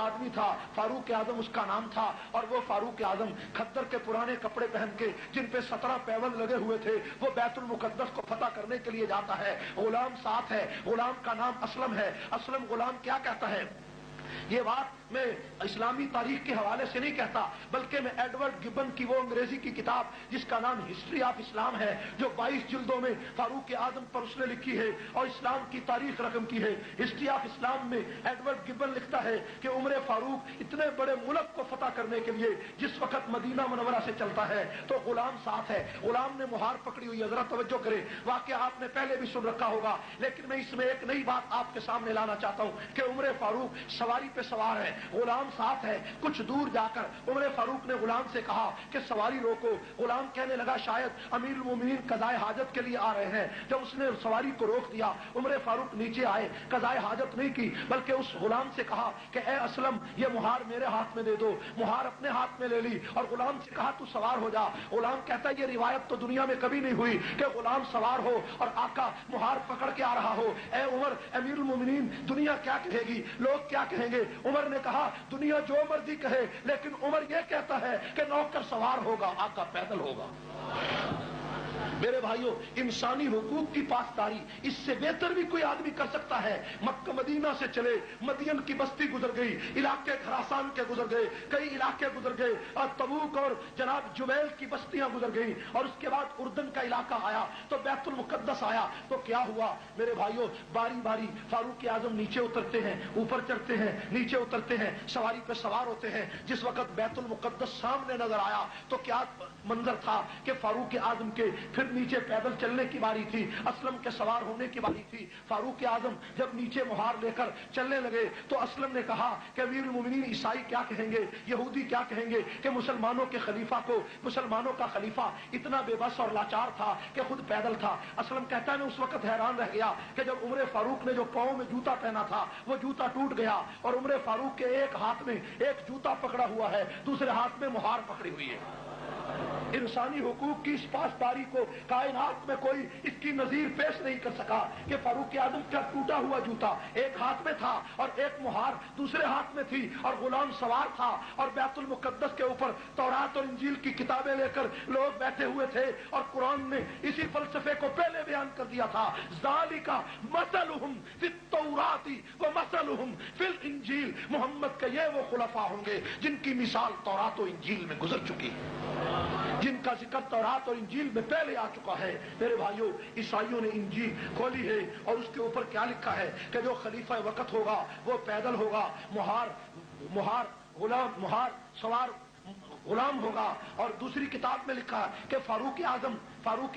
آدمی تھا، فاروق اعظم اس کا نام تھا، اور وہ فاروق اعظم کھدر کے پرانے کپڑے پہن کے جن پہ 17 پیون لگے ہوئے تھے وہ بیت المقدس کو فتح کرنے کے لیے جاتا ہے. غلام ساتھ ہے، غلام کا نام اسلم ہے. اسلم غلام کیا کہتا ہے؟ یہ بات میں اسلامی تاریخ کے حوالے سے نہیں کہتا، بلکہ میں ایڈورڈ گبن کی وہ انگریزی کی کتاب جس کا نام ہسٹری آف اسلام ہے، جو 22 جلدوں میں فاروق اعظم پر اس نے لکھی ہے اور اسلام کی تاریخ رقم کی ہے. ہسٹری آف اسلام میں ایڈورڈ گبن لکھتا ہے کہ عمر فاروق اتنے بڑے ملک کو فتح کرنے کے لیے جس وقت مدینہ منورہ سے چلتا ہے تو غلام ساتھ ہے. غلام نے مہار پکڑی ہوئی ہے. ذرا توجہ کرے، واقعہ آپ نے پہلے بھی سن رکھا ہوگا، لیکن میں اس میں ایک نئی بات آپ کے سامنے لانا چاہتا ہوں کہ عمر فاروق سواری پہ سوار ہے، غلام ساتھ ہے. کچھ دور جا کر عمر فاروق نے غلام سے کہا کہ سواری روکو. غلام کہنے لگا شاید امیر المومنین قضائے حاجت کے لیے آ رہے ہیں. جب اس نے سواری کو روک دیا، عمر فاروق نیچے آئے، قضائے حاجت نہیں کی بلکہ اس غلام سے کہا کہ اے اسلم یہ مہار میرے ہاتھ میں دے دو. مہار اپنے ہاتھ میں لے لی اور غلام سے کہا تو سوار ہو جا. غلام کہتا ہے یہ روایت تو دنیا میں کبھی نہیں ہوئی کہ غلام سوار ہو اور آقا مہار پکڑ کے آ رہا ہو. اے عمر امیر المومنین دنیا کیا کہے گی، لوگ کیا کہیں گے؟ عمر نے کہا دنیا جو مرضی کہے لیکن عمر یہ کہتا ہے کہ نوکر سوار ہوگا، آقا پیدل ہوگا. میرے بھائیوں، انسانی حقوق کی پاسداری اس سے بہتر بھی کوئی آدمی کر سکتا ہے؟ مکہ مدینہ سے چلے، مدین کی بستی گزر گئی، علاقے خراسان کے گزر گئے، کئی علاقے گزر گئے اور تبوک اور جناب جبیل کی بستیاں گزر گئی اور اس کے بعد اردن کا علاقہ آیا تو بیت المقدس آیا تو کیا ہوا میرے بھائیوں؟ باری باری فاروق اعظم نیچے اترتے ہیں، اوپر چڑھتے ہیں، نیچے اترتے ہیں، سواری پہ سوار ہوتے ہیں. جس وقت بیت المقدس سامنے نظر آیا تو کیا منظر تھا کہ فاروق اعظم کے پھر نیچے پیدل چلنے کی باری تھی، اسلم کے سوار ہونے کی باری تھی. فاروق اعظم جب نیچے مہار لے کر چلنے لگے تو اسلم نے کہا کہ امیر المومنین عیسائی کیا کہیں گے، یہودی کیا کہیں گے کہ مسلمانوں کے خلیفہ کو، مسلمانوں کا خلیفہ اتنا بے بس اور لاچار تھا کہ خود پیدل تھا. اسلم کہتا ہے میں اس وقت حیران رہ گیا کہ جب عمر فاروق نے جو پاؤں میں جوتا پہنا تھا وہ جوتا ٹوٹ گیا اور عمر فاروق کے ایک ہاتھ میں ایک جوتا پکڑا ہوا ہے، دوسرے ہاتھ میں مہار پکڑی ہوئی ہے. انسانی حقوق کی اس پاسداری کو کائنات میں کوئی اس کی نظیر پیش نہیں کر سکا کہ فاروق اعظم کا ٹوٹا ہوا جوتا ایک ہاتھ میں تھا اور ایک مہار دوسرے ہاتھ میں تھی اور غلام سوار تھا اور بیت المقدس کے اوپر تورات اور انجیل کی کتابیں لے کر لوگ بیٹھے ہوئے تھے اور قرآن نے اسی فلسفے کو پہلے بیان کر دیا تھا. ذالک مثلہم فی التوراۃ ومثلہم فی الانجیل. محمد کے یہ وہ خلفاء ہوں گے جن کی مثال تورات و انجیل میں گزر چکی ہے، جن کا ذکر تورات اور انجیل میں پہلے آ چکا ہے. میرے بھائیوں، عیسائیوں نے انجیل کھولی ہے اور اس کے اوپر کیا لکھا ہے کہ جو خلیفہ وقت ہوگا وہ پیدل ہوگا، مہار سوار غلام ہوگا. اور دوسری کتاب میں لکھا کہ فاروق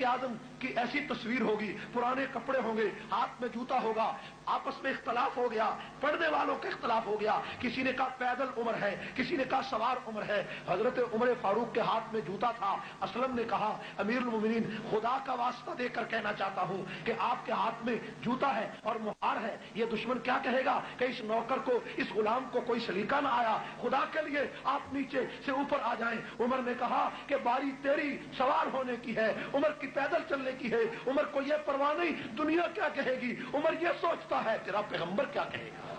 اعظم کی ایسی تصویر ہوگی، پرانے کپڑے ہوں گے، ہاتھ میں جوتا ہوگا. آپس میں اختلاف ہو گیا، پڑھنے والوں کا اختلاف ہو گیا. کسی نے کہا پیدل عمر ہے، کسی نے کہا سوار عمر ہے. حضرت عمر فاروق کے ہاتھ میں جوتا تھا. اسلم نے کہا امیر المومنین خدا کا واسطہ دے کر کہنا چاہتا ہوں کہ آپ کے ہاتھ میں جوتا ہے اور مہار ہے. یہ دشمن کیا کہے گا کہ اس نوکر کو، اس غلام کو کوئی سلیقہ نہ آیا. خدا کے لیے آپ نیچے سے اوپر آ جائیں. عمر نے کہا کہ باری تیری سوار ہونے کی ہے، عمر کی پیدل چلنے کی ہے. عمر کو یہ پرواہ نہیں دنیا کیا کہے گی، عمر یہ سوچتا ہے تیرا پیغمبر کیا کہے گا.